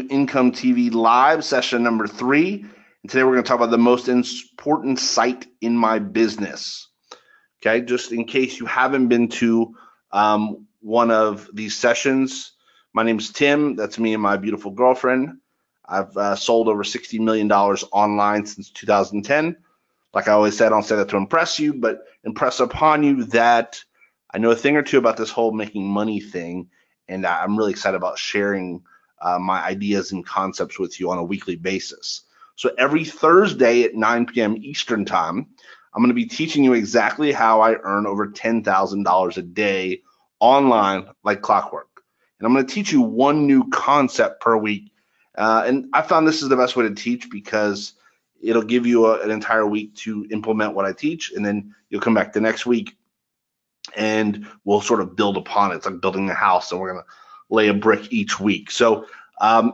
Income TV Live session number 3. And today we're going to talk about the most important site in my business. Okay, just in case you haven't been to one of these sessions, my name's Tim. That's me and my beautiful girlfriend. I've sold over $60 million online since 2010. Like I always said, I don't say that to impress you, but impress upon you that I know a thing or two about this whole making money thing, and I'm really excited about sharing my ideas and concepts with you on a weekly basis. So every Thursday at 9 p.m. Eastern time, I'm going to be teaching you exactly how I earn over $10,000 a day online like clockwork. And I'm going to teach you one new concept per week. And I found this is the best way to teach because it'll give you an entire week to implement what I teach, and then you'll come back the next week and we'll sort of build upon it. It's like building a house, and we're going to lay a brick each week. So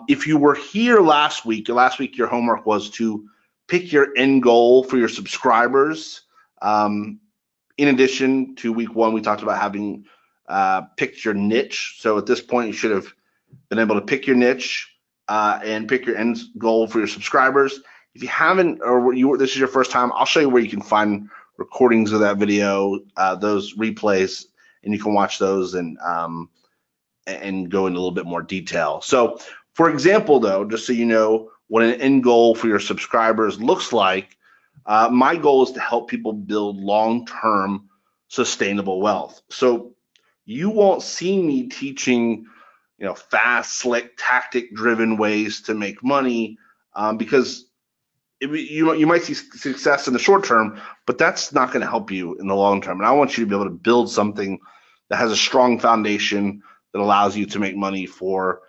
if you were here last week your homework was to pick your end goal for your subscribers. In addition to week 1, we talked about having picked your niche. So at this point, you should have been able to pick your niche and pick your end goal for your subscribers. If you haven't, or this is your first time, I'll show you where you can find recordings of that video, those replays, and you can watch those and go into a little bit more detail. So, for example, though, just so you know what an end goal for your subscribers looks like, my goal is to help people build long-term sustainable wealth. So you won't see me teaching, fast, slick, tactic-driven ways to make money because you might see success in the short term, but that's not going to help you in the long term. And I want you to be able to build something that has a strong foundation that allows you to make money for,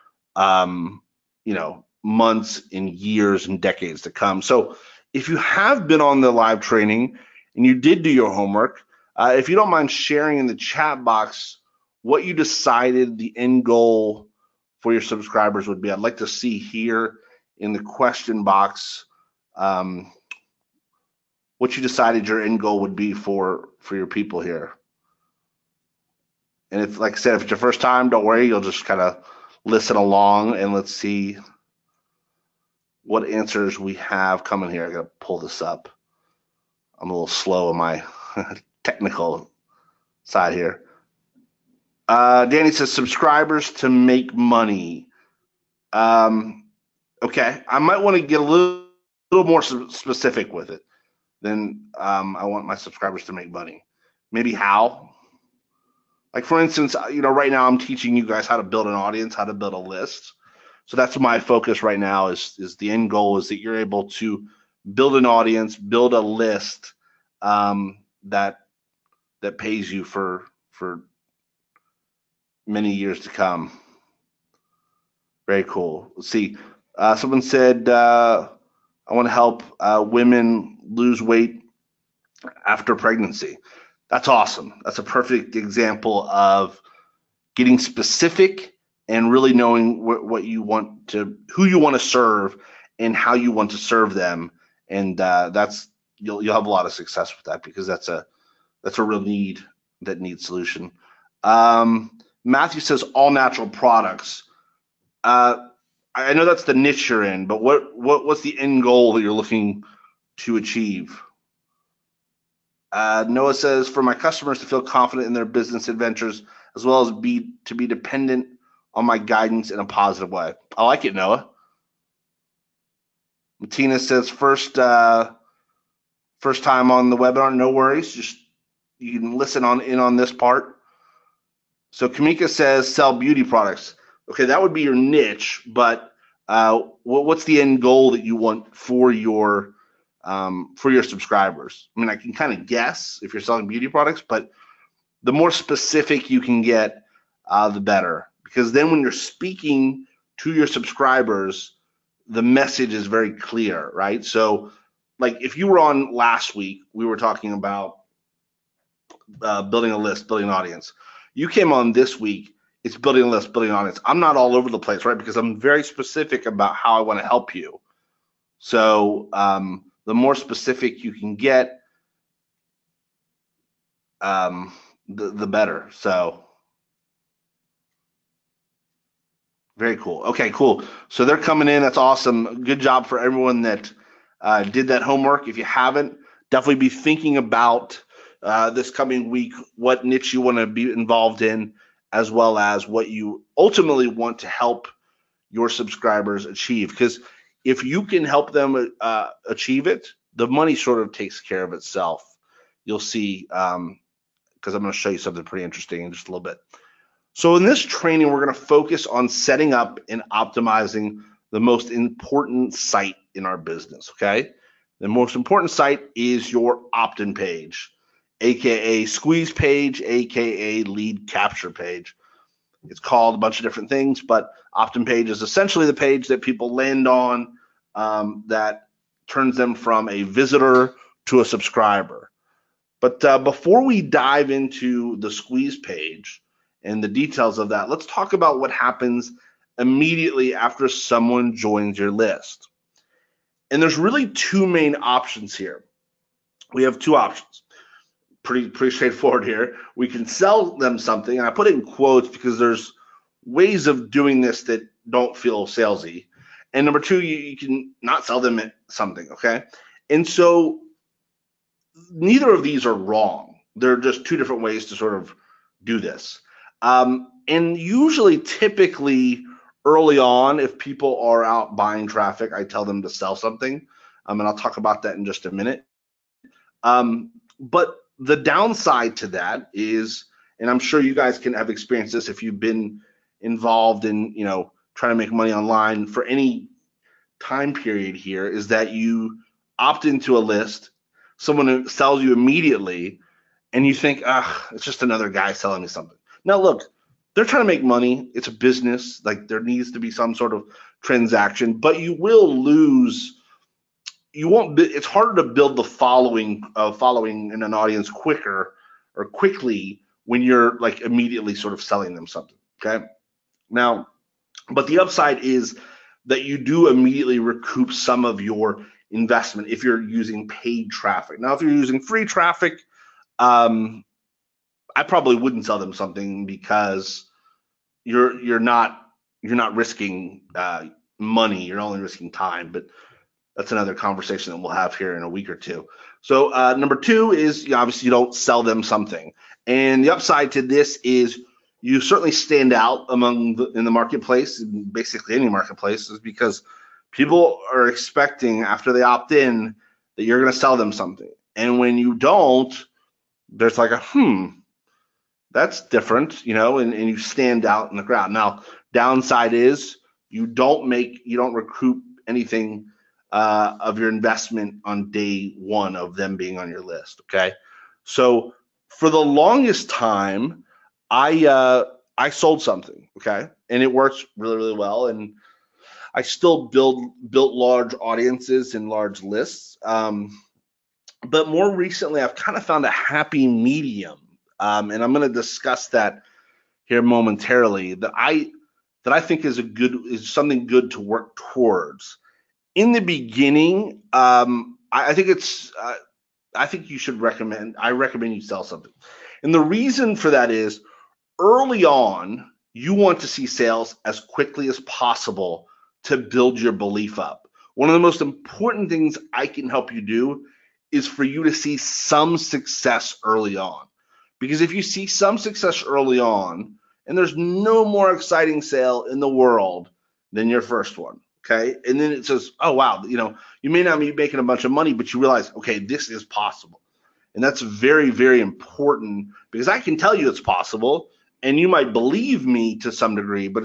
months and years and decades to come. So if you have been on the live training and you did do your homework, if you don't mind sharing in the chat box what you decided the end goal for your subscribers would be. I'd like to see here in the question box what you decided your end goal would be for your people here. And if, like I said, if it's your first time, don't worry, you'll just kind of listen along, and let's see what answers we have coming here. I gotta pull this up. I'm a little slow on my technical side here. Danny says subscribers to make money. Okay, I might want to get a little more specific with it. Then I want my subscribers to make money. Maybe how? Like, for instance, right now I'm teaching you guys how to build an audience, how to build a list. So that's my focus right now is the end goal is that you're able to build an audience, build a list that pays you for many years to come. Very cool. Let's see. Someone said, I want to help women lose weight after pregnancy. That's awesome. That's a perfect example of getting specific and really knowing what you want to, who you want to serve, and how you want to serve them. And you'll have a lot of success with that because that's a real need that needs solution. Matthew says all natural products. I know that's the niche you're in, but what's the end goal that you're looking to achieve? Noah says, for my customers to feel confident in their business adventures, as well as be dependent on my guidance in a positive way. I like it, Noah. Martina says, first time on the webinar, no worries. Just you can listen in on this part. So Kamika says, sell beauty products. Okay, that would be your niche, but what's the end goal that you want for your subscribers? I mean, I can kind of guess if you're selling beauty products, but the more specific you can get, the better. Because then when you're speaking to your subscribers, the message is very clear, right? So, like if you were on last week, we were talking about building a list, building an audience. You came on this week, it's building a list, building an audience. I'm not all over the place, right? Because I'm very specific about how I want to help you. So the more specific you can get, the better. So Very cool. Okay, cool. So they're coming in. That's awesome. Good job for everyone that did that homework. If you haven't, definitely be thinking about this coming week what niche you want to be involved in, as well as what you ultimately want to help your subscribers achieve. Because if you can help them achieve it, the money sort of takes care of itself. You'll see, because I'm going to show you something pretty interesting in just a little bit. So in this training, we're going to focus on setting up and optimizing the most important site in our business, okay? The most important site is your opt-in page, aka squeeze page, aka lead capture page. It's called a bunch of different things, but opt-in page is essentially the page that people land on that turns them from a visitor to a subscriber. But before we dive into the squeeze page and the details of that, let's talk about what happens immediately after someone joins your list. And there's really two main options here. We have two options. Pretty straightforward here. We can sell them something, and I put it in quotes because there's ways of doing this that don't feel salesy. And number two, you can not sell them something, okay? And so neither of these are wrong. They're just two different ways to sort of do this. And usually, typically, early on, if people are out buying traffic, I tell them to sell something. And I'll talk about that in just a minute. But the downside to that is, and I'm sure you guys can have experienced this if you've been involved in, trying to make money online for any time period here, is that you opt into a list, someone sells you immediately, and you think, it's just another guy selling me something. Now, look, they're trying to make money. It's a business. Like, there needs to be some sort of transaction, but you will lose. You won't. It's harder to build the following in an audience quickly when you're like immediately sort of selling them something. Okay. Now, but the upside is that you do immediately recoup some of your investment if you're using paid traffic. Now, if you're using free traffic, I probably wouldn't sell them something because you're not risking money. You're only risking time. But that's another conversation that we'll have here in a week or two. So number two is obviously you don't sell them something, and the upside to this is you certainly stand out in the marketplace, basically any marketplace, is because people are expecting after they opt in that you're going to sell them something, and when you don't, there's like that's different, and you stand out in the crowd. Now, downside is you don't recoup anything of your investment on day one of them being on your list. Okay, so for the longest time, I sold something. Okay, and it works really really well, and I still built large audiences and large lists. But more recently, I've kind of found a happy medium, and I'm going to discuss that here momentarily. That I think is something good to work towards. In the beginning, I think I think you should recommend. I recommend you sell something, and the reason for that is early on you want to see sales as quickly as possible to build your belief up. One of the most important things I can help you do is for you to see some success early on, because if you see some success early on, and there's no more exciting sale in the world than your first one. Okay. And then it says, oh, wow, you may not be making a bunch of money, but you realize, okay, this is possible. And that's very, very important because I can tell you it's possible and you might believe me to some degree, but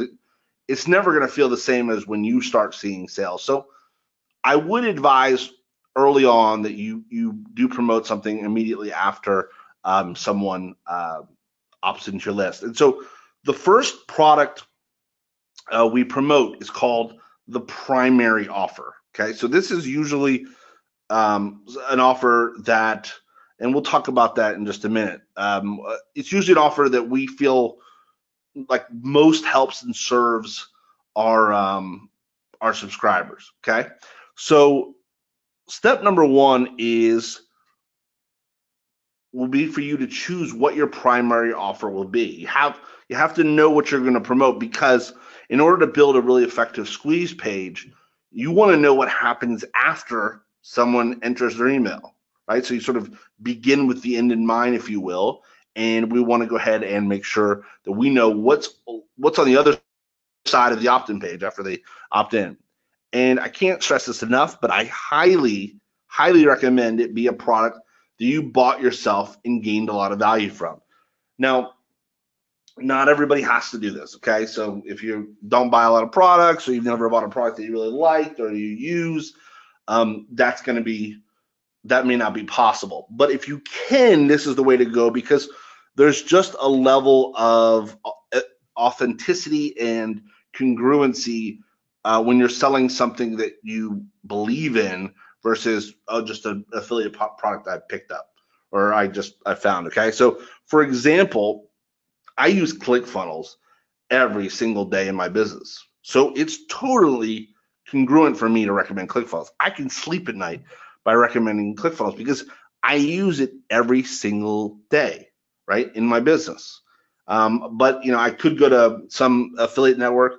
it's never going to feel the same as when you start seeing sales. So I would advise early on that you do promote something immediately after someone opts into your list. And so the first product we promote is called the primary offer. Okay, so this is usually an offer that, and we'll talk about that in just a minute. It's usually an offer that we feel like most helps and serves our subscribers. Okay, so step number one will be for you to choose what your primary offer will be. You have to know what you're going to promote, because In order to build a really effective squeeze page, you want to know what happens after someone enters their email, right? So you sort of begin with the end in mind, if you will, and we want to go ahead and make sure that we know what's on the other side of the opt-in page after they opt in. And I can't stress this enough, but I highly recommend it be a product that you bought yourself and gained a lot of value from. Now, not everybody has to do this, okay? So if you don't buy a lot of products, or you've never bought a product that you really liked or you use, that may not be possible. But if you can, this is the way to go, because there's just a level of authenticity and congruency when you're selling something that you believe in versus just an affiliate product I picked up or I found, okay? So for example, I use ClickFunnels every single day in my business. So it's totally congruent for me to recommend ClickFunnels. I can sleep at night by recommending ClickFunnels because I use it every single day, right, in my business. But I could go to some affiliate network,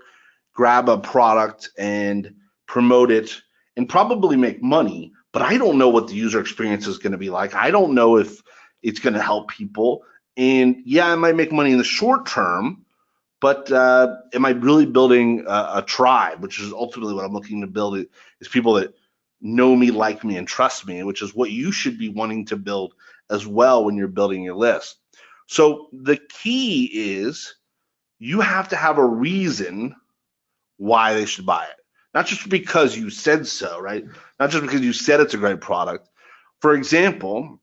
grab a product and promote it and probably make money, but I don't know what the user experience is going to be like. I don't know if it's going to help people. And yeah, I might make money in the short term, but am I really building a tribe, which is ultimately what I'm looking to build, is people that know me, like me, and trust me, which is what you should be wanting to build as well when you're building your list. So the key is you have to have a reason why they should buy it. Not just because you said so, right? Not just because you said it's a great product. For example,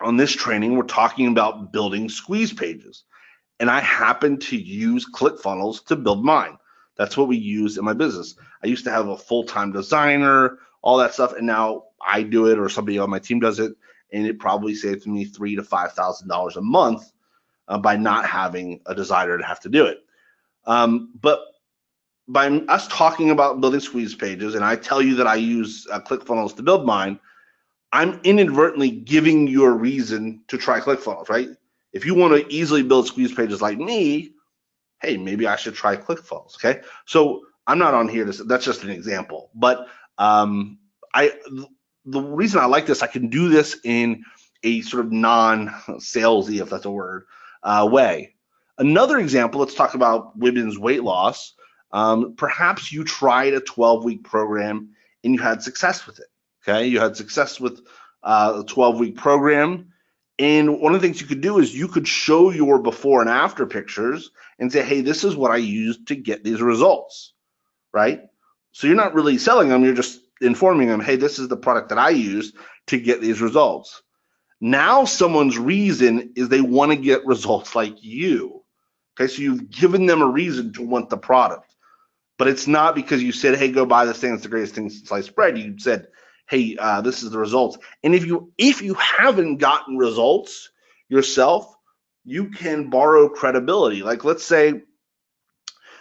on this training, we're talking about building squeeze pages. And I happen to use ClickFunnels to build mine. That's what we use in my business. I used to have a full-time designer, all that stuff, and now I do it or somebody on my team does it, and it probably saves me $3,000 to $5,000 a month by not having a designer to have to do it. But by us talking about building squeeze pages, and I tell you that I use ClickFunnels to build mine, I'm inadvertently giving you a reason to try ClickFunnels, right? If you want to easily build squeeze pages like me, hey, maybe I should try ClickFunnels, okay? So I'm not on here that's just an example, but the reason I like this, I can do this in a sort of non-salesy, if that's a word, way. Another example, let's talk about women's weight loss. Perhaps you tried a 12-week program and you had success with it, okay? You had success with a 12-week program. And one of the things you could do is you could show your before and after pictures and say, hey, this is what I used to get these results, right? So you're not really selling them, you're just informing them, hey, this is the product that I used to get these results. Now someone's reason is they want to get results like you. Okay, so you've given them a reason to want the product. But it's not because you said, hey, go buy this thing, it's the greatest thing since sliced bread. You said, hey, this is the results. And if you haven't gotten results yourself, you can borrow credibility. Like, let's say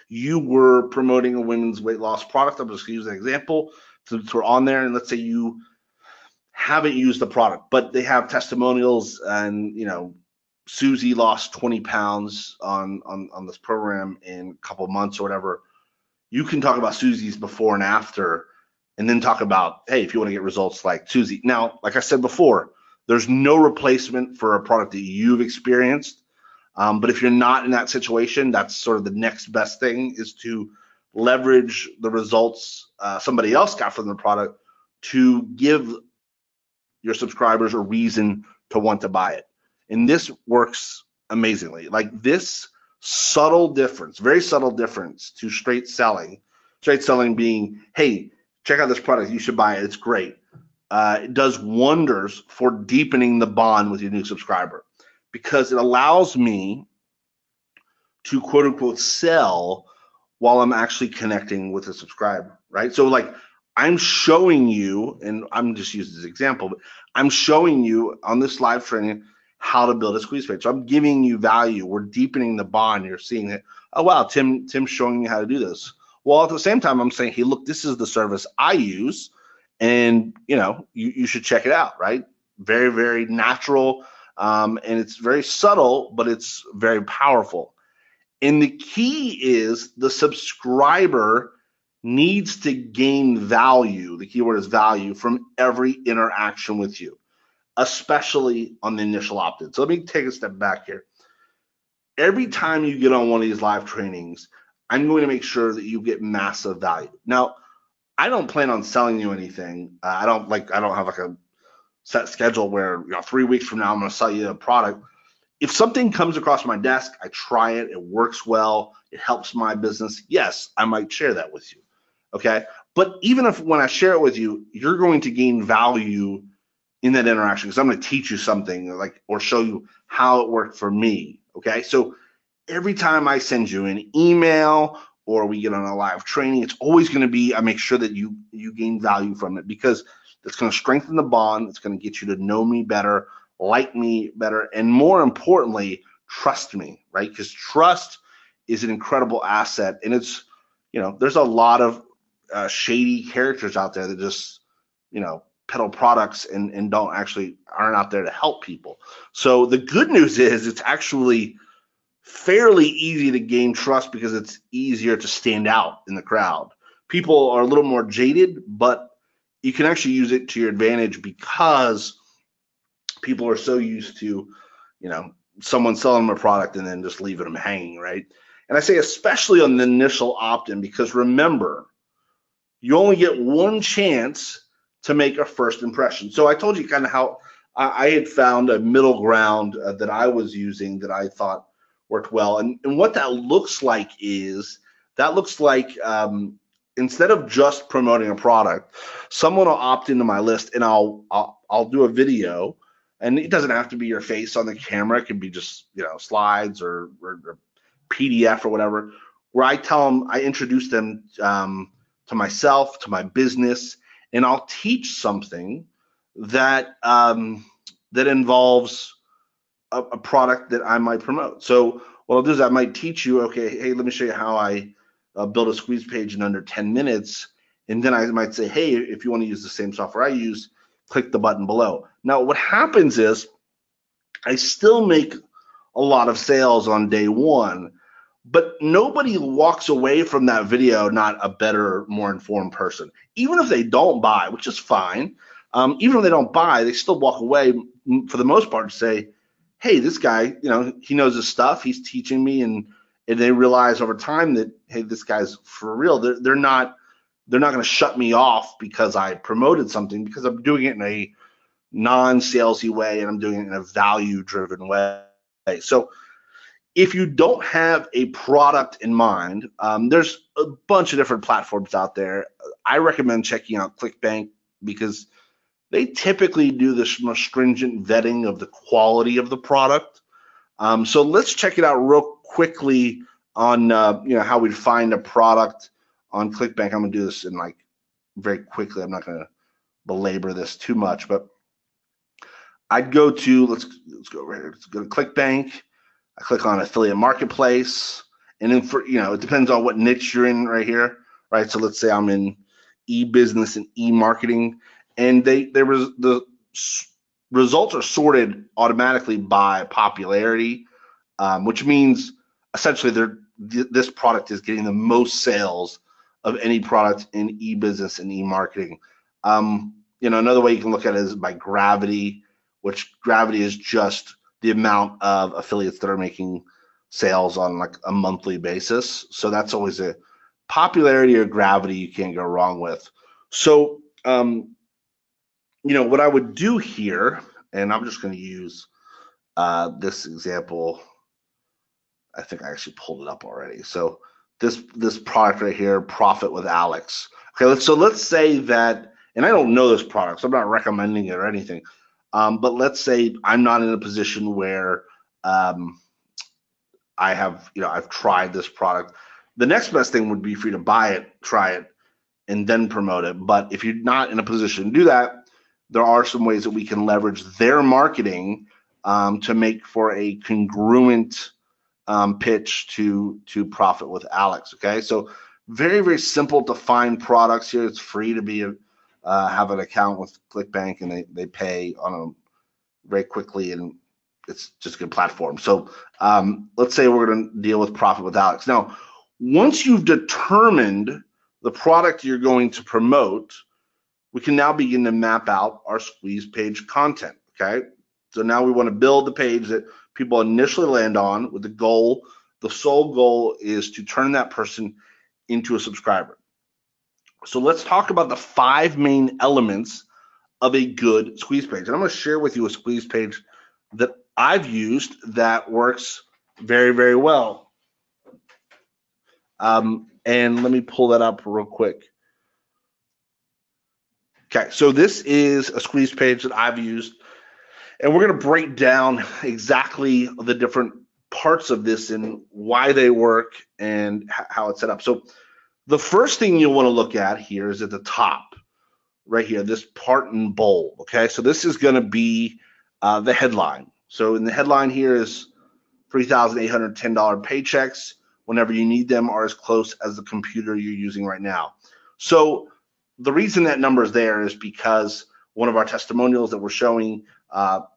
you were promoting a women's weight loss product. I'm just going to use an example since we're on there. And let's say you haven't used the product, but they have testimonials and, Susie lost 20 pounds on this program in a couple of months or whatever. You can talk about Susie's before and after, and then talk about, hey, if you want to get results like Susie. Now, like I said before, there's no replacement for a product that you've experienced. But if you're not in that situation, that's sort of the next best thing, is to leverage the results somebody else got from the product to give your subscribers a reason to want to buy it. And this works amazingly. Like, this subtle difference, very subtle difference to straight selling being, hey, check out this product, you should buy it, it's great. It does wonders for deepening the bond with your new subscriber, because it allows me to quote unquote sell while I'm actually connecting with a subscriber, right? So like, I'm showing you, and I'm just using this example, but I'm showing you on this live training how to build a squeeze page. So I'm giving you value. We're deepening the bond. You're seeing that, oh wow, Tim's showing me how to do this. Well, at the same time, I'm saying, hey, look, this is the service I use, and you should check it out, right? Very, very natural, and it's very subtle, but it's very powerful. And the key is the subscriber needs to gain value. The keyword is value from every interaction with you, especially on the initial opt-in. So let me take a step back here. Every time you get on one of these live trainings, I'm going to make sure that you get massive value. Now, I don't plan on selling you anything. I don't have like a set schedule where 3 weeks from now I'm going to sell you a product. If something comes across my desk, I try it, it works well, it helps my business, yes, I might share that with you, okay? But even if when I share it with you, you're going to gain value in that interaction because I'm going to teach you something or show you how it worked for me, okay? So every time I send you an email or we get on a live training, it's always going to be, I make sure that you gain value from it because it's going to strengthen the bond. It's going to get you to know me better, like me better, and more importantly, trust me, right? Because trust is an incredible asset. And it's, there's a lot of shady characters out there that just, peddle products and aren't out there to help people. So the good news is it's actually fairly easy to gain trust because it's easier to stand out in the crowd. People are a little more jaded, but you can actually use it to your advantage because people are so used to, someone selling them a product and then just leaving them hanging, right? And I say especially on the initial opt-in because remember, you only get one chance to make a first impression. So I told you kind of how I had found a middle ground that I was using that I thought worked well. And what that looks like is instead of just promoting a product, someone will opt into my list and I'll do a video, and it doesn't have to be your face on the camera. It can be just slides or PDF or whatever, where I introduce them to myself, to my business, and I'll teach something that that involves a product that I might promote. So what I'll do is I might teach you, okay, hey, let me show you how I build a squeeze page in under 10 minutes. And then I might say, hey, if you want to use the same software I use, click the button below. Now, what happens is I still make a lot of sales on day one, but nobody walks away from that video not a better, more informed person. Even if they don't buy, which is fine, even if they don't buy, they still walk away for the most part to say, hey, this guy, he knows his stuff. He's teaching me, and they realize over time that, hey, this guy's for real. They're not going to shut me off because I promoted something, because I'm doing it in a non-salesy way and I'm doing it in a value-driven way. So if you don't have a product in mind, there's a bunch of different platforms out there. I recommend checking out ClickBank because they typically do this more stringent vetting of the quality of the product. So let's check it out real quickly on how we'd find a product on ClickBank. I'm gonna do this in very quickly. I'm not gonna belabor this too much, but I'd go to let's go over here. Let's go to ClickBank. I click on affiliate marketplace, and then it depends on what niche you're in right here, right? So let's say I'm in e-business and e-marketing, and the results are sorted automatically by popularity, which means essentially this product is getting the most sales of any product in e-business and e-marketing. Another way you can look at it is by gravity, which gravity is just the amount of affiliates that are making sales on a monthly basis. So that's always a popularity or gravity you can't go wrong with. So, what I would do here, and I'm just going to use this example. I think I actually pulled it up already. So this product right here, Profit with Alex. Okay, let's say that, and I don't know this product, so I'm not recommending it or anything. But let's say I'm not in a position where I've tried this product. The next best thing would be for you to buy it, try it, and then promote it. But if you're not in a position to do that, there are some ways that we can leverage their marketing to make for a congruent pitch to Profit with Alex. Okay, so very, very simple to find products here. It's free to have an account with ClickBank, and they pay on them very quickly, and it's just a good platform. So let's say we're going to deal with Profit with Alex. Now, once you've determined the product you're going to promote, we can now begin to map out our squeeze page content, okay? So now we want to build the page that people initially land on with the goal. The sole goal is to turn that person into a subscriber. So let's talk about the 5 main elements of a good squeeze page. And I'm going to share with you a squeeze page that I've used that works very, very well. And let me pull that up real quick. Okay, so this is a squeeze page that I've used, and we're going to break down exactly the different parts of this and why they work and how it's set up. So the first thing you'll want to look at here is at the top, right here, this part in bold. Okay, so this is going to be the headline. So in the headline here is $3,810 paychecks whenever you need them are as close as the computer you're using right now. So the reason that number is there is because one of our testimonials that we're showing got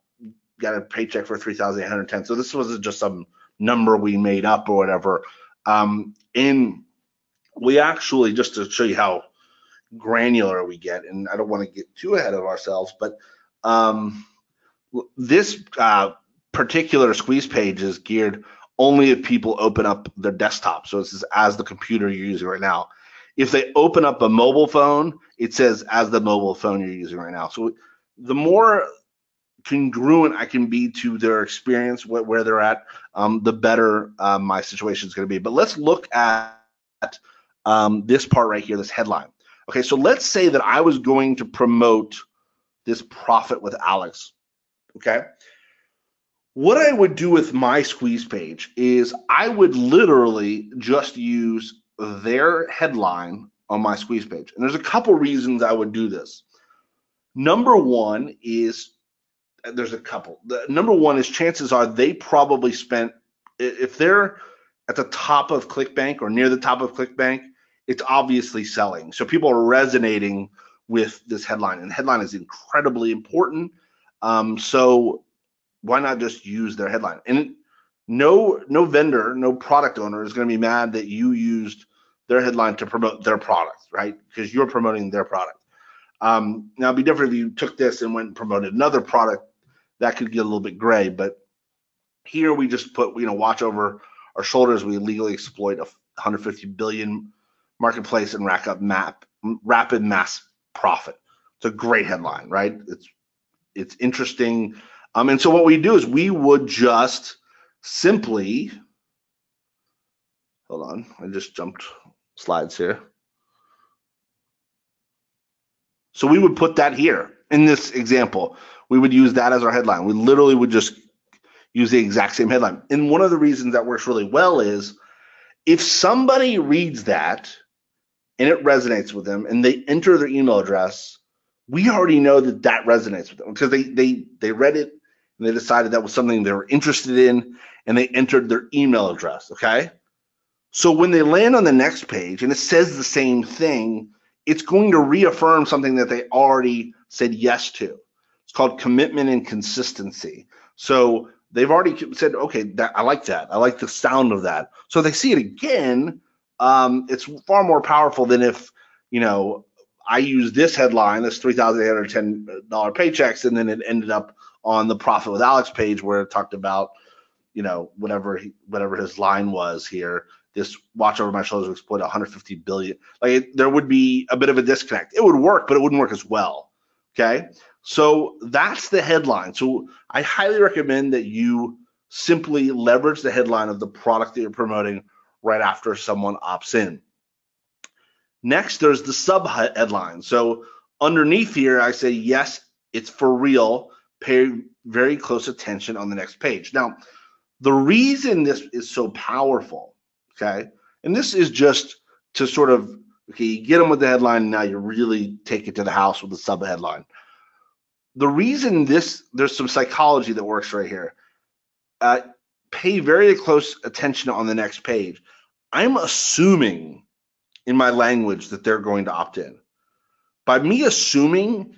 a paycheck for $3,810. So this wasn't just some number we made up or whatever. And we actually, just to show you how granular we get, and I don't want to get too ahead of ourselves, but this particular squeeze page is geared only if people open up their desktop. So this is as the computer you're using right now. If they open up a mobile phone, it says as the mobile phone you're using right now. So the more congruent I can be to their experience, where they're at, the better my situation is going to be. But let's look at this part right here, this headline. Okay, so let's say that I was going to promote this Profit with Alex. Okay, what I would do with my squeeze page is I would literally just use their headline on my squeeze page. And there's a couple reasons I would do this. Number one is, there's a couple. Number one is chances are they probably spent, if they're at the top of ClickBank or near the top of ClickBank, it's obviously selling. So people are resonating with this headline, and the headline is incredibly important. So why not just use their headline? And no vendor, no product owner is going to be mad that you used their headline to promote their product, right? Because you're promoting their product. Now it'd be different if you took this and went and promoted another product. That could get a little bit gray, but here we just put, watch over our shoulders. We legally exploit a 150 billion marketplace and rack up rapid mass profit. It's a great headline, right? It's interesting. And so what we do is we would just simply, hold on, I just jumped slides here. So we would put that here in this example. We would use that as our headline. We literally would just use the exact same headline. And one of the reasons that works really well is if somebody reads that and it resonates with them and they enter their email address, we already know that that resonates with them because they read it and they decided that was something they were interested in and they entered their email address, okay? So when they land on the next page and it says the same thing, it's going to reaffirm something that they already said yes to. It's called commitment and consistency. So they've already said, okay, I like that. I like the sound of that. So if they see it again, it's far more powerful than if, I use this headline, this $3,810 paychecks, and then it ended up on the Profit with Alex page where it talked about, whatever his line was here. This watch over my shoulders exploit 150 billion. Like there would be a bit of a disconnect. It would work, but it wouldn't work as well. Okay, so that's the headline. So I highly recommend that you simply leverage the headline of the product that you're promoting right after someone opts in. Next, there's the sub headline. So underneath here, I say, yes, it's for real. Pay very close attention on the next page. Now, the reason this is so powerful, okay, and this is just to sort of, okay, you get them with the headline, and now you really take it to the house with the sub headline. The reason there's some psychology that works right here. Pay very close attention on the next page. I'm assuming in my language that they're going to opt in. By me assuming,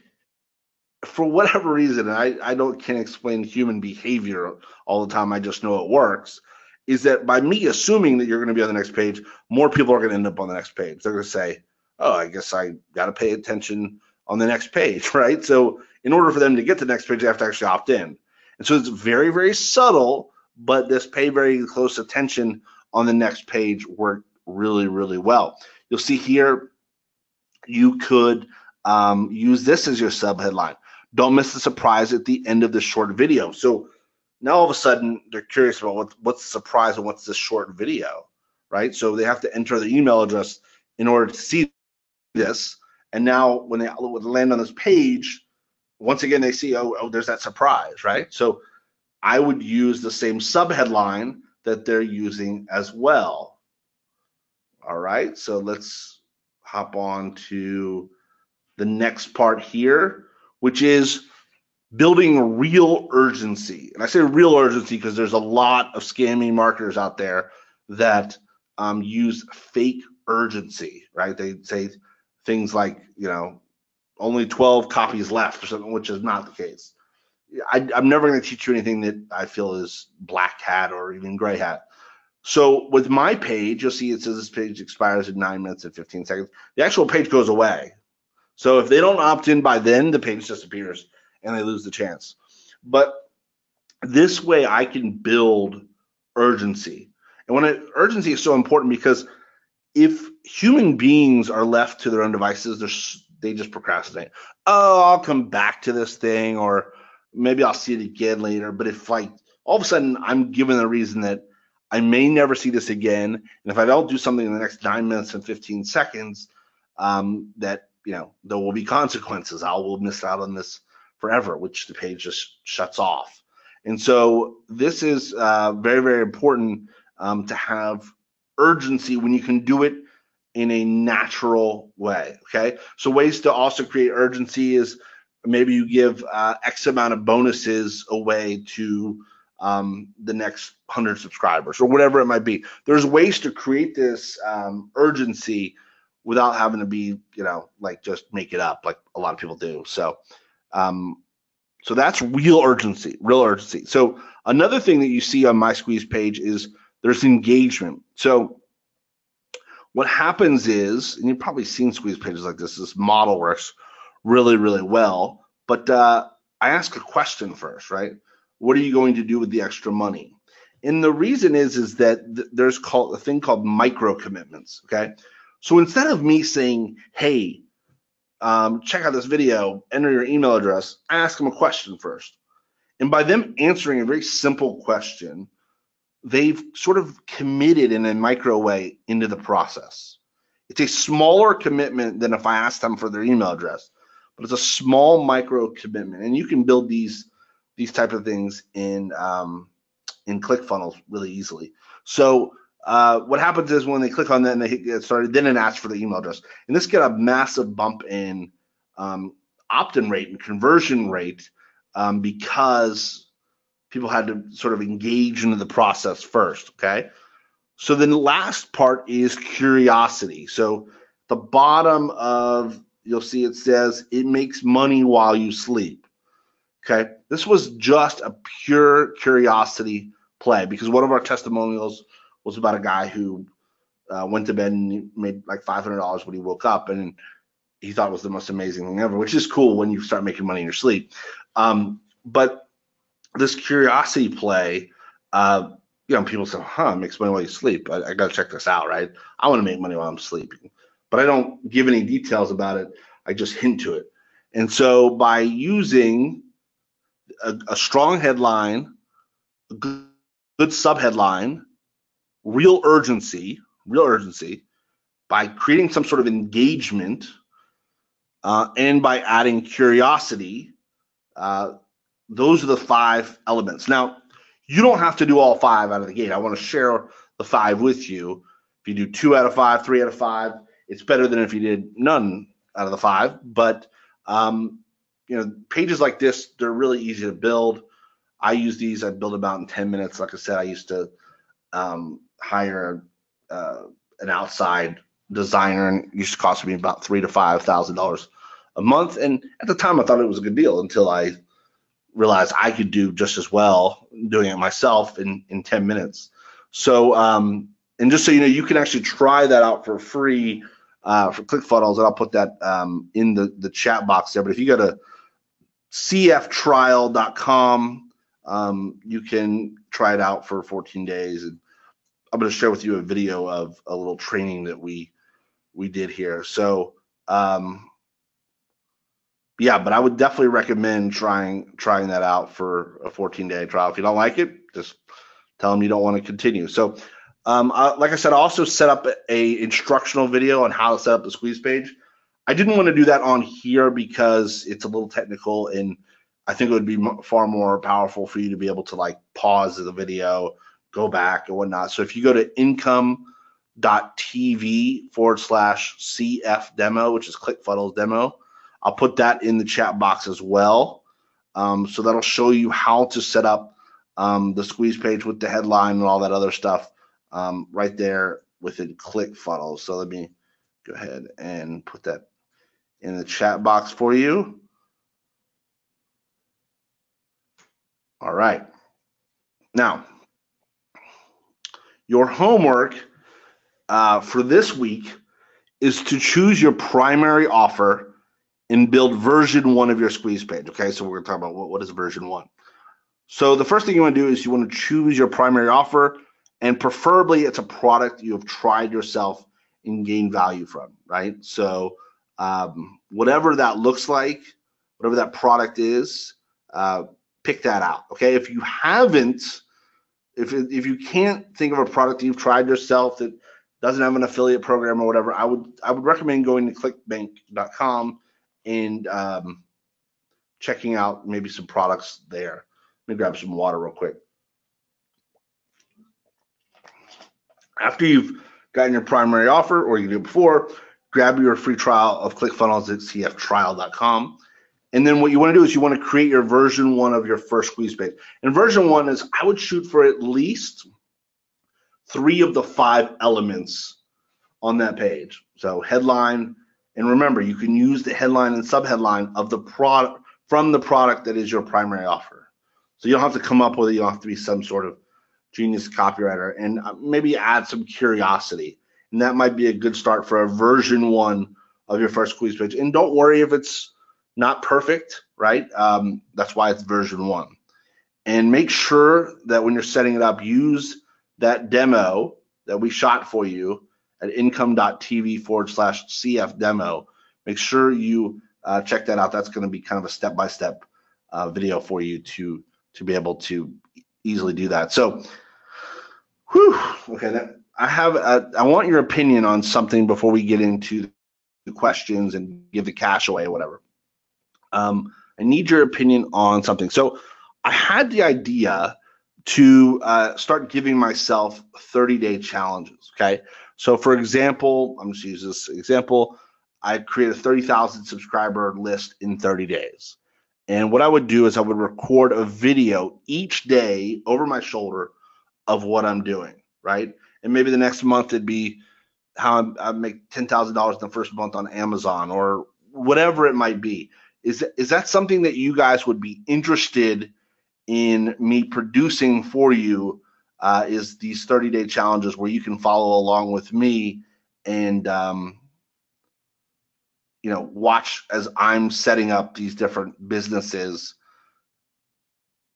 for whatever reason, and I can't explain human behavior all the time, I just know it works, is that by me assuming that you're going to be on the next page, more people are going to end up on the next page. They're going to say, oh, I guess I got to pay attention on the next page, right? So in order for them to get to the next page, they have to actually opt in. And so it's very, very subtle, but this pay very close attention on the next page worked really, really well. You'll see here, you could use this as your sub headline. Don't miss the surprise at the end of the short video. So now all of a sudden they're curious about what's the surprise and what's this short video, right? So they have to enter their email address in order to see this. And now when they land on this page, once again, they see, oh, there's that surprise, right? So I would use the same subheadline that they're using as well. All right, so let's hop on to the next part here, which is building real urgency. And I say real urgency because there's a lot of scamming marketers out there that use fake urgency, right? They say things like, only 12 copies left or something, which is not the case. I'm never going to teach you anything that I feel is black hat or even gray hat. So with my page, you'll see it says this page expires in 9 minutes and 15 seconds. The actual page goes away. So if they don't opt in by then, the page disappears and they lose the chance. But this way I can build urgency. And urgency is so important because if human beings are left to their own devices, they just procrastinate. Oh, I'll come back to this thing, or maybe I'll see it again later. But if all of a sudden I'm given the reason that I may never see this again, and if I don't do something in the next 9 minutes and 15 seconds, that there will be consequences. I will miss out on this forever, which the page just shuts off. And so this is very, very important to have urgency when you can do it in a natural way. Okay, so ways to also create urgency is maybe you give X amount of bonuses away to the next 100 subscribers or whatever it might be. There's ways to create this urgency without having to be, just make it up like a lot of people do. So that's real urgency. So another thing that you see on my squeeze page is there's engagement. So what happens is, and you've probably seen squeeze pages like this model works really, really well, but I ask a question first, right? What are you going to do with the extra money? And the reason is that there's a thing called micro commitments, okay? So instead of me saying, hey, check out this video, enter your email address, I ask them a question first. And by them answering a very simple question, they've sort of committed in a micro way into the process. It's a smaller commitment than if I asked them for their email address, but it's a small micro commitment. And you can build these type of things in ClickFunnels really easily. So what happens is when they click on that and they get started, then it asks for the email address. And this get a massive bump in opt-in rate and conversion rate because people had to sort of engage into the process first, okay? So then the last part is curiosity. So the bottom you'll see it says, it makes money while you sleep, okay? This was just a pure curiosity play because one of our testimonials was about a guy who went to bed and made like $500 when he woke up, and he thought it was the most amazing thing ever, which is cool when you start making money in your sleep. But this curiosity play, people say, it makes money while you sleep. I got to check this out, right? I want to make money while I'm sleeping. But I don't give any details about it. I just hint to it. And so by using a strong headline, a good subheadline, real urgency, by creating some sort of engagement, and by adding curiosity, those are the 5 elements. Now, you don't have to do all 5 out of the gate. I want to share the 5 with you. If you do 2 out of 5, 3 out of 5, it's better than if you did none out of the 5. But pages like this, they're really easy to build. I use these. I build about in 10 minutes. Like I said, I used to hire an outside designer, and it used to cost me about $3,000 to $5,000 a month. And at the time, I thought it was a good deal until I realized I could do just as well doing it myself in 10 minutes. So, and just so you know, you can actually try that out for free for ClickFunnels, and I'll put that in the chat box there. But if you go to cftrial.com, you can try it out for 14 days. And I'm going to share with you a video of a little training that we did here. So, yeah, but I would definitely recommend trying that out for a 14-day trial. If you don't like it, just tell them you don't want to continue. So, like I said, I also set up a instructional video on how to set up the squeeze page. I didn't want to do that on here because it's a little technical, and I think it would be far more powerful for you to be able to like pause the video, go back and whatnot. So if you go to income.tv/CF demo, which is ClickFunnels demo, I'll put that in the chat box as well. So that'll show you how to set up the squeeze page with the headline and all that other stuff right there within ClickFunnels. So let me go ahead and put that in the chat box for you. All right. Now, your homework for this week is to choose your primary offer and build version 1 of your squeeze page. Okay, so we're going to talk about what is version 1. So the first thing you want to do is you want to choose your primary offer, and preferably it's a product you have tried yourself and gained value from, right? So whatever that looks like, whatever that product is, pick that out. Okay, if you haven't, if you can't think of a product you've tried yourself that doesn't have an affiliate program or whatever, I would recommend going to clickbank.com and checking out maybe some products there. Let me grab some water real quick. After you've gotten your primary offer, or you can do it before, grab your free trial of ClickFunnels at cftrial.com. And then what you want to do is you want to create your version 1 of your first squeeze page. And version 1 is, I would shoot for at least 3 of the 5 elements on that page. So headline, and remember, you can use the headline and subheadline of the product from the product that is your primary offer. So you don't have to come up with it. You don't have to be some sort of genius copywriter, and maybe add some curiosity. And that might be a good start for a version 1 of your first squeeze page. And don't worry if it's not perfect, right? That's why it's version 1. And make sure that when you're setting it up, use that demo that we shot for you at income.tv/CF demo. Make sure you check that out. That's going to be kind of a step-by-step video for you to be able to easily do that. So, okay, I want your opinion on something before we get into the questions and give the cash away or whatever. I need your opinion on something. So I had the idea to start giving myself 30-day challenges, okay? So for example, I'm just use this example. I create a 30,000 subscriber list in 30 days. And what I would do is I would record a video each day over my shoulder of what I'm doing, right? And maybe the next month it'd be how I make $10,000 in the first month on Amazon, or whatever it might be. Is that something that you guys would be interested in me producing for you? Is these 30-day challenges where you can follow along with me and watch as I'm setting up these different businesses.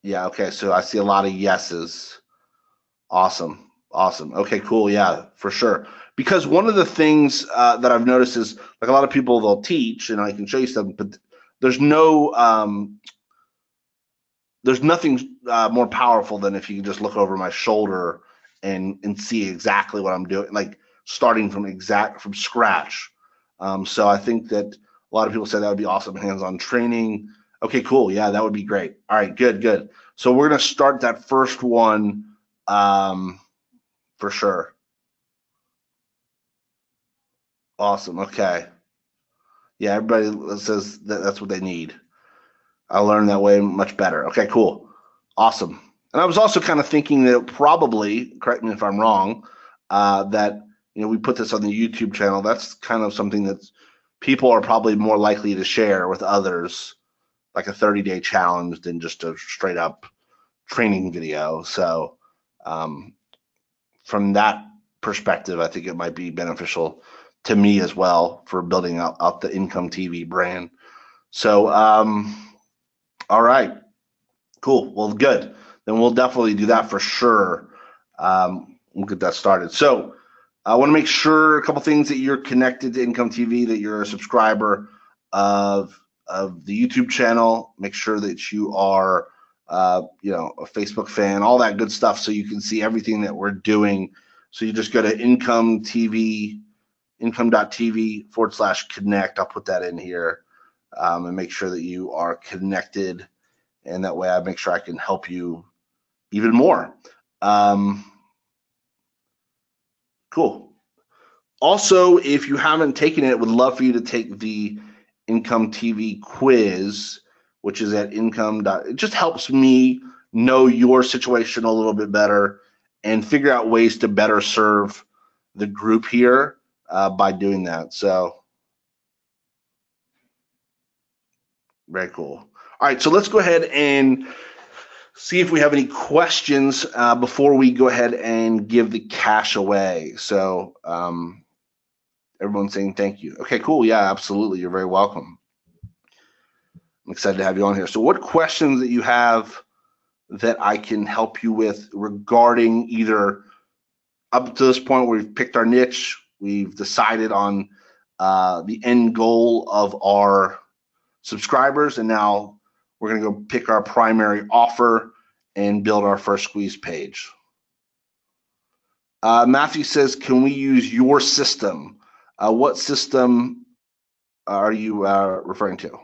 Yeah, okay, so I see a lot of yeses. Awesome. Okay, cool. Yeah, for sure. Because one of the things that I've noticed is, like, a lot of people, they'll teach, and I can show you something, but there's nothing more powerful than if you can just look over my shoulder and see exactly what I'm doing, like starting from scratch. So I think that a lot of people say that would be awesome, hands-on training. Okay, cool. Yeah, that would be great. All right, good. So we're going to start that first one for sure. Awesome. Okay. Yeah, everybody says that's what they need. I learned that way much better. Okay, cool. Awesome. And I was also kind of thinking that probably, correct me if I'm wrong, that we put this on the YouTube channel. That's kind of something that people are probably more likely to share with others like a 30-day challenge than just a straight up training video. So from that perspective, I think it might be beneficial to me as well for building out the IncomeTV brand. So, all right, cool. Well, good. Then we'll definitely do that for sure. We'll get that started. So I want to make sure a couple things that you're connected to IncomeTV, that you're a subscriber of the YouTube channel. Make sure that you are, a Facebook fan, all that good stuff, so you can see everything that we're doing. So you just go to IncomeTV, income.tv/connect. I'll put that in here, and make sure that you are connected. And that way I make sure I can help you even more. Cool. Also, if you haven't taken it, would love for you to take the IncomeTV quiz, which is at income. It just helps me know your situation a little bit better and figure out ways to better serve the group here by doing that. So very cool. All right, so let's go ahead and see if we have any questions before we go ahead and give the cash away. So everyone's saying thank you. Okay, cool. Yeah, absolutely. You're very welcome. I'm excited to have you on here. So what questions that you have that I can help you with regarding either up to this point where we've picked our niche, we've decided on the end goal of our subscribers, and now we're going to go pick our primary offer and build our first squeeze page. Matthew says, can we use your system? What system are you referring to?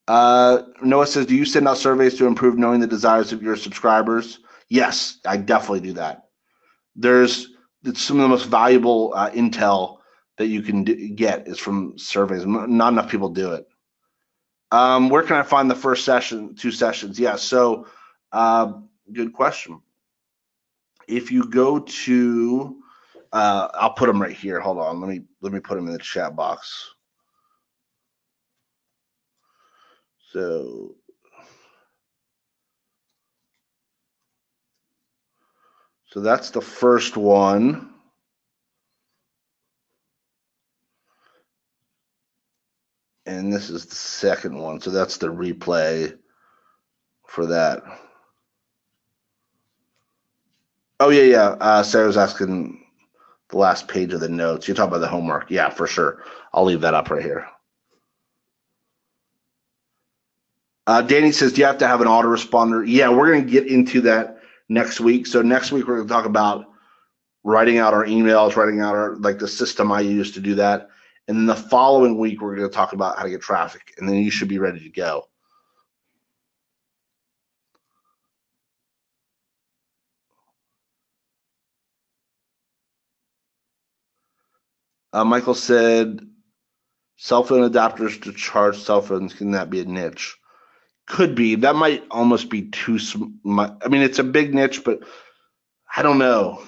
Noah says, do you send out surveys to improve knowing the desires of your subscribers? Yes, I definitely do that. It's some of the most valuable intel that you can get is from surveys. Not enough people do it. Where can I find the first session, 2 sessions? Yeah, so good question. If you go to, I'll put them right here. Hold on, let me put them in the chat box. So that's the first one. And this is the second one. So that's the replay for that. Oh, yeah. Sarah's asking the last page of the notes. You're talking about the homework. Yeah, for sure. I'll leave that up right here. Danny says, do you have to have an autoresponder? Yeah, we're going to get into that next week. So next week, we're going to talk about writing out our emails, writing out the system I use to do that. And then the following week, we're going to talk about how to get traffic. And then you should be ready to go. Michael said, cell phone adapters to charge cell phones, can that be a niche? Could be. That might almost be too small. I mean, it's a big niche, but I don't know.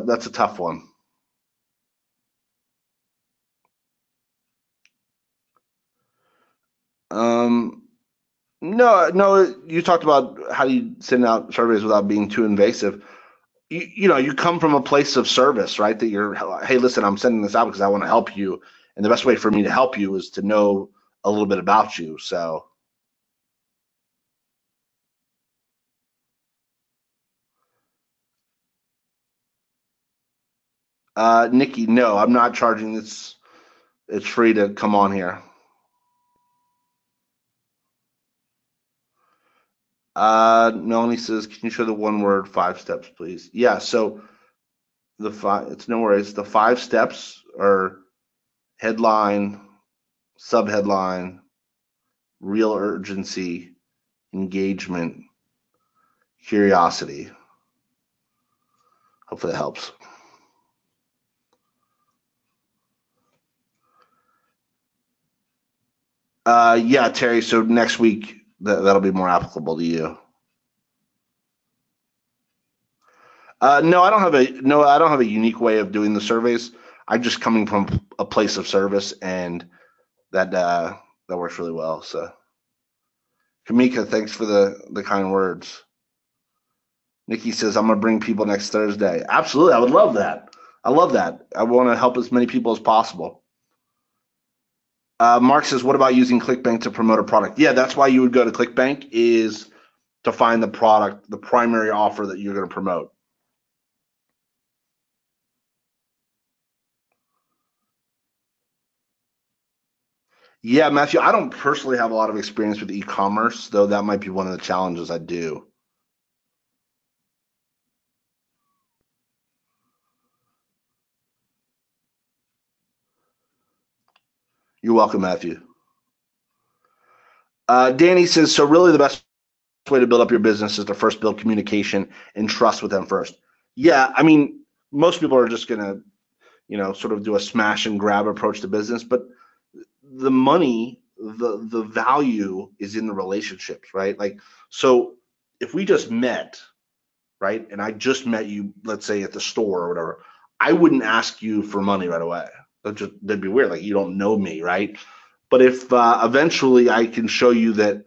That's a tough one. No. You talked about how do you send out surveys without being too invasive. You come from a place of service, right? That you're, hey, listen, I'm sending this out because I want to help you, and the best way for me to help you is to know a little bit about you. So. Nikki, no, I'm not charging this. It's free to come on here. Melanie says, can you show the 1 word 5 steps, please? Yeah, so it's no worries. The 5 steps are headline, subheadline, real urgency, engagement, curiosity. Hopefully that helps. Yeah, Terry, so next week, that'll be more applicable to you. No, I don't have a unique way of doing the surveys. I'm just coming from a place of service, and that works really well. So, Kamika, thanks for the kind words. Nikki says, I'm going to bring people next Thursday. Absolutely. I would love that. I love that. I want to help as many people as possible. Mark says, what about using ClickBank to promote a product? Yeah, that's why you would go to ClickBank, is to find the product, the primary offer that you're going to promote. Yeah, Matthew, I don't personally have a lot of experience with e-commerce, though that might be one of the challenges I do. You're welcome, Matthew. Danny says, so really the best way to build up your business is to first build communication and trust with them first. Yeah, I mean, most people are just going to, sort of do a smash and grab approach to business, but the money, the value is in the relationships, right? Like, so if we just met, right, and I just met you, let's say at the store or whatever, I wouldn't ask you for money right away. That'd be weird. Like, you don't know me, right? But if eventually I can show you that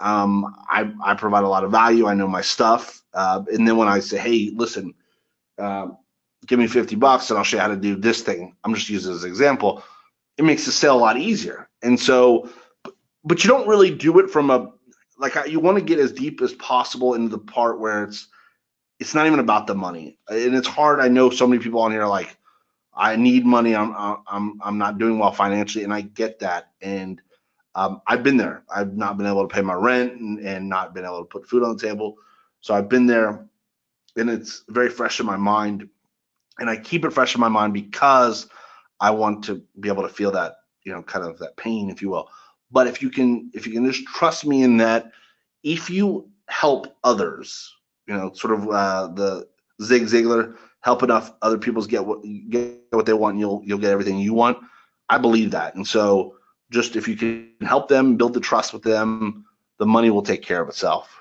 I provide a lot of value, I know my stuff, and then when I say, hey, listen, uh, give me $50 and I'll show you how to do this thing. I'm just using it as an example. It makes the sale a lot easier. And so, but you don't really do it from you want to get as deep as possible into the part where it's not even about the money. And it's hard. I know so many people on here are like, I need money. I'm not doing well financially, and I get that. And I've been there. I've not been able to pay my rent and not been able to put food on the table. So I've been there, and it's very fresh in my mind. And I keep it fresh in my mind because I want to be able to feel that, kind of that pain, if you will. But if you can just trust me in that, if you help others, sort of the Zig Ziglar, help enough other people get what they want, and you'll get everything you want. I believe that, and so just if you can help them, build the trust with them, the money will take care of itself.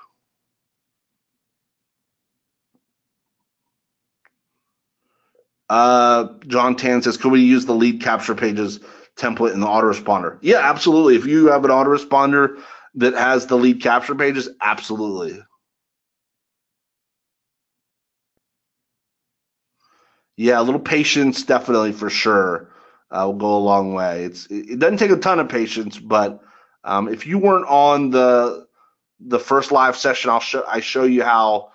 John Tan says, could we use the lead capture pages template in the autoresponder? Yeah, absolutely. If you have an autoresponder that has the lead capture pages, absolutely. Yeah, a little patience, definitely, for sure, will go a long way. It doesn't take a ton of patience, but if you weren't on the first live session, I show you how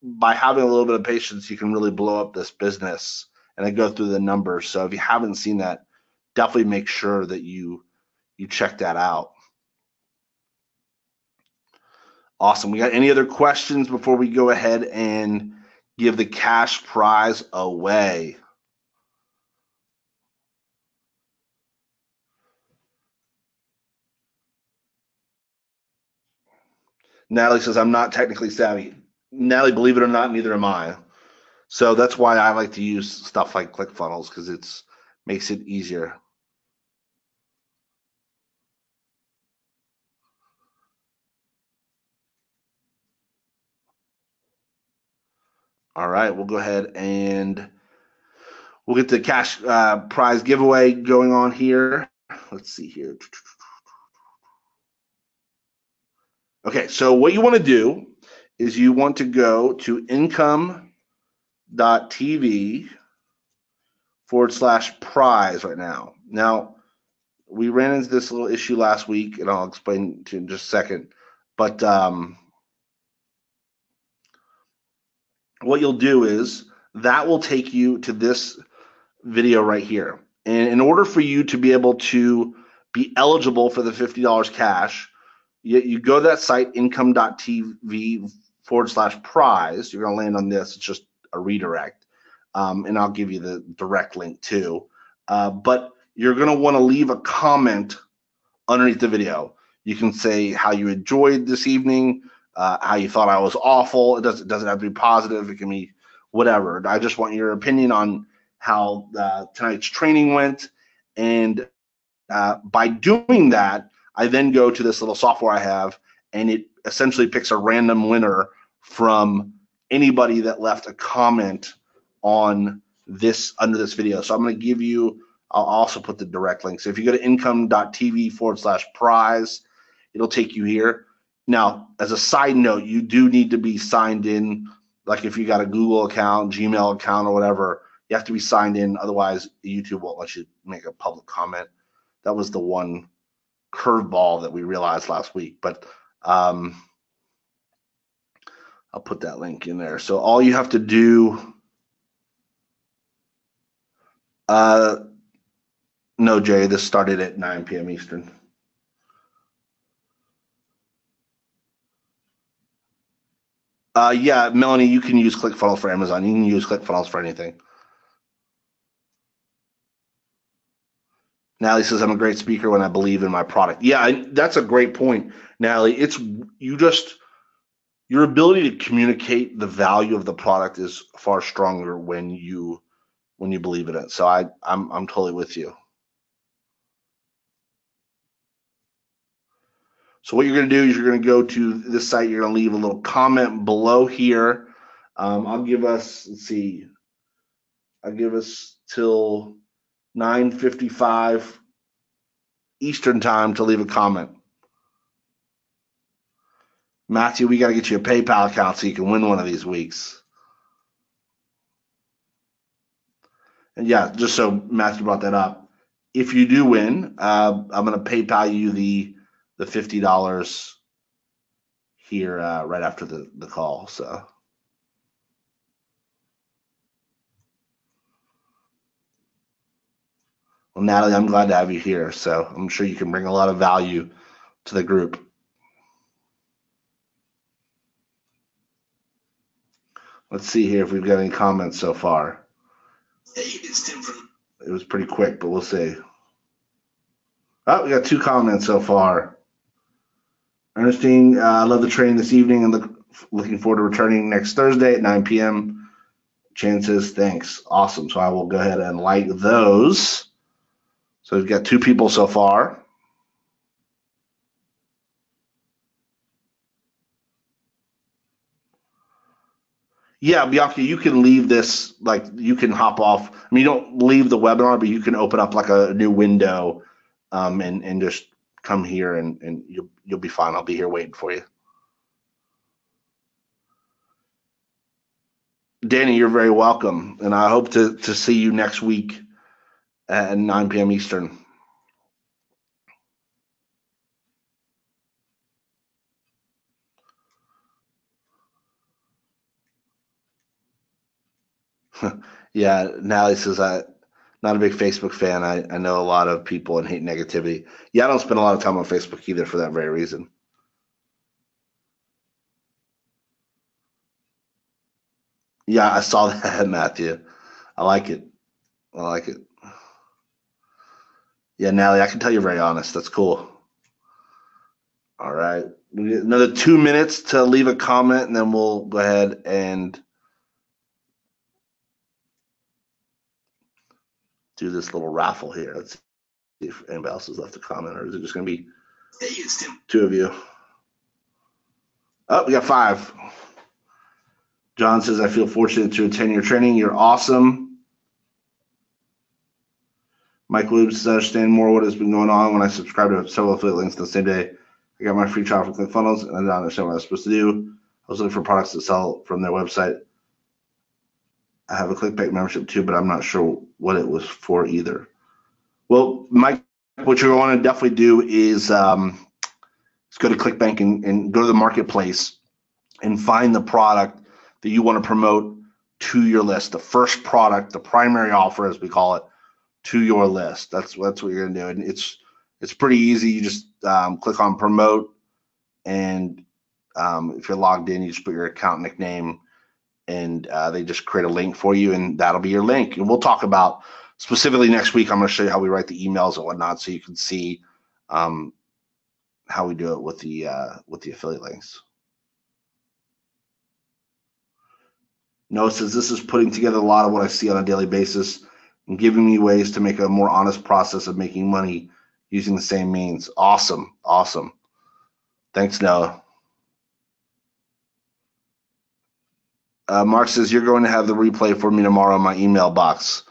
by having a little bit of patience, you can really blow up this business. And I go through the numbers. So if you haven't seen that, definitely make sure that you check that out. Awesome. We got any other questions before we go ahead and give the cash prize away? Natalie says, I'm not technically savvy. Natalie, believe it or not, neither am I. So that's why I like to use stuff like ClickFunnels, because it makes it easier. All right, we'll go ahead and we'll get the cash prize giveaway going on here. Let's see here. Okay, so what you want to do is you want to go to income.tv/prize right now. Now, we ran into this little issue last week, and I'll explain to you in just a second. But what you'll do is that will take you to this video right here. And in order for you to be able to be eligible for the $50 cash, you go to that site, income.tv/prize. You're going to land on this. It's just a redirect. And I'll give you the direct link too. But you're going to want to leave a comment underneath the video. You can say how you enjoyed this evening, how you thought I was awful. It doesn't have to be positive. It can be whatever. I just want your opinion on how tonight's training went. And by doing that, I then go to this little software I have, and it essentially picks a random winner from anybody that left a comment on this under this video. So I'm going to give you, I'll also put the direct link. So if you go to IncomeTV/prize, it'll take you here. Now, as a side note, you do need to be signed in. Like if you got a Google account, Gmail account, or whatever, you have to be signed in. Otherwise, YouTube won't let you make a public comment. That was the one curveball that we realized last week. But I'll put that link in there. So all you have to do, no, Jay, this started at 9 p.m. Eastern. Yeah, Melanie, you can use ClickFunnels for Amazon. You can use ClickFunnels for anything. Natalie says, I'm a great speaker when I believe in my product. Yeah, that's a great point, Natalie. It's your ability to communicate the value of the product is far stronger when you believe in it. So I'm totally with you. So what you're going to do is you're going to go to this site. You're going to leave a little comment below here. I'll give us, let's see, I'll give us till 9:55 Eastern time to leave a comment. Matthew, we got to get you a PayPal account so you can win one of these weeks. And yeah, just so Matthew brought that up, if you do win, I'm going to PayPal you the $50 here right after the call. So. Well, Natalie, I'm glad to have you here. So I'm sure you can bring a lot of value to the group. Let's see here if we've got any comments so far. Hey, it's Tim from. It was pretty quick, but we'll see. Oh, we got 2 comments so far. Ernestine, I love the training this evening and looking forward to returning next Thursday at 9 p.m. Chan says, thanks. Awesome. So I will go ahead and like those. So we've got 2 people so far. Yeah, Bianca, you can leave this, like you can hop off. I mean, you don't leave the webinar, but you can open up like a new window and just come here and you'll be fine. I'll be here waiting for you. Danny, you're very welcome. And I hope to see you next week at 9 p.m. Eastern. Yeah, Natalie says, I'm not a big Facebook fan. I know a lot of people and hate negativity. Yeah, I don't spend a lot of time on Facebook either for that very reason. Yeah, I saw that, Matthew. I like it. I like it. Yeah, Natalie, I can tell you're very honest. That's cool. All right. We get another 2 minutes to leave a comment, and then we'll go ahead and do this little raffle here. Let's see if anybody else has left a comment, or is it just going to be 2 of you? Oh, we got 5. John says, I feel fortunate to attend your training. You're awesome. Mike Lubes says, I understand more what has been going on when I subscribed to several affiliate links the same day. I got my free trial for ClickFunnels, and I didn't understand what I was supposed to do. I was looking for products to sell from their website. I have a ClickBank membership too, but I'm not sure what it was for either. Well, Mike, what you're going to definitely do is go to ClickBank and go to the marketplace and find the product that you want to promote to your list. The first product, the primary offer, as we call it, to your list. That's what you're going to do, and it's pretty easy. You just click on promote, and if you're logged in, you just put your account nickname, and they just create a link for you, and that'll be your link. And we'll talk about specifically next week. I'm going to show you how we write the emails and whatnot, so you can see how we do it with the affiliate links. Noah says, this is putting together a lot of what I see on a daily basis and giving me ways to make a more honest process of making money using the same means. Awesome. Awesome. Thanks, Noah. Mark says, you're going to have the replay for me tomorrow in my email box. Is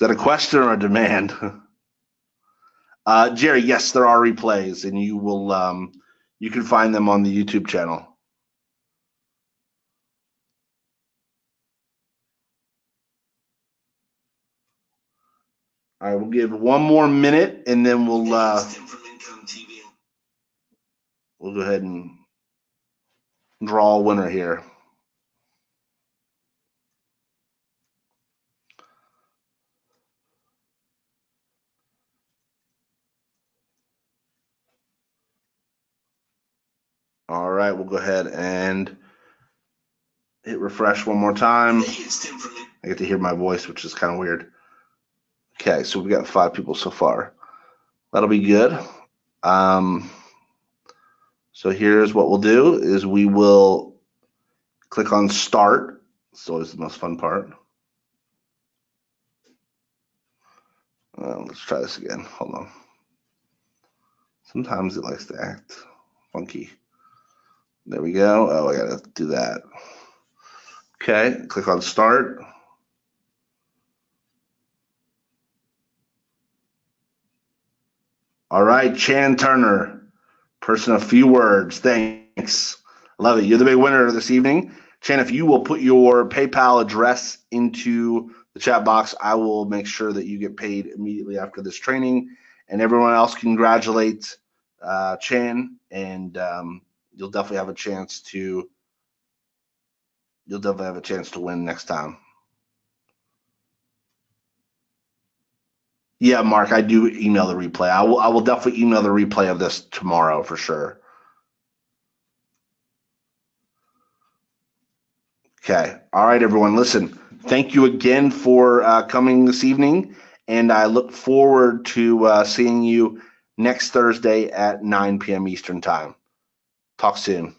that a question or a demand? Jerry, yes, there are replays, and you will you can find them on the YouTube channel. All right, we'll give one more minute, and then we'll go ahead and draw a winner here. All right, we'll go ahead and hit refresh one more time. I get to hear my voice, which is kind of weird. Okay, so we got 5 people so far. That'll be good. So here's what we'll do is we will click on start. It's always the most fun part. Let's try this again. Hold on. Sometimes it likes to act funky. There we go. Oh, I gotta do that. Okay, click on start. All right, Chan Turner, person of few words. Thanks. Love it. You're the big winner this evening. Chan, if you will put your PayPal address into the chat box, I will make sure that you get paid immediately after this training. And everyone else, congratulate Chan, and you'll definitely have a chance to win next time. Yeah, Mark, I do email the replay. I will definitely email the replay of this tomorrow for sure. Okay. All right, everyone. Listen, thank you again for coming this evening, and I look forward to seeing you next Thursday at 9 p.m. Eastern Time. Talk soon.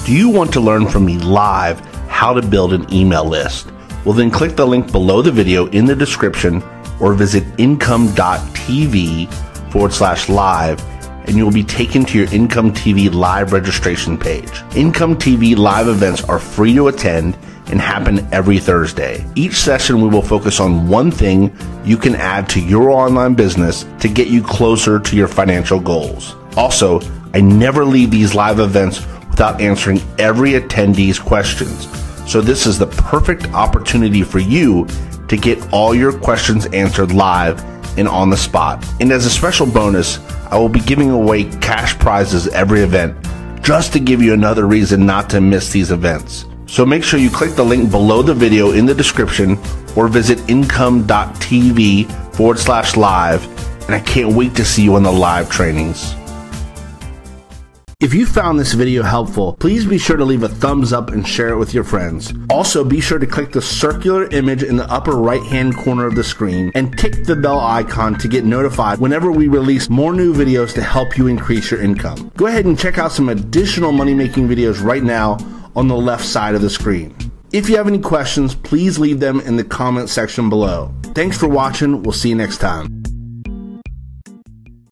Do you want to learn from me live how to build an email list? Well, then click the link below the video in the description or visit IncomeTV/live, and you will be taken to your IncomeTV live registration page. IncomeTV live events are free to attend and happen every Thursday. Each session we will focus on one thing you can add to your online business to get you closer to your financial goals. Also, I never leave these live events without answering every attendee's questions. So this is the perfect opportunity for you to get all your questions answered live and on the spot. And as a special bonus, I will be giving away cash prizes every event, just to give you another reason not to miss these events. So make sure you click the link below the video in the description or visit income.tv/live, and I can't wait to see you on the live trainings. If you found this video helpful, please be sure to leave a thumbs up and share it with your friends. Also, be sure to click the circular image in the upper right-hand corner of the screen and tick the bell icon to get notified whenever we release more new videos to help you increase your income. Go ahead and check out some additional money-making videos right now on the left side of the screen. If you have any questions, please leave them in the comment section below. Thanks for watching. We'll see you next time.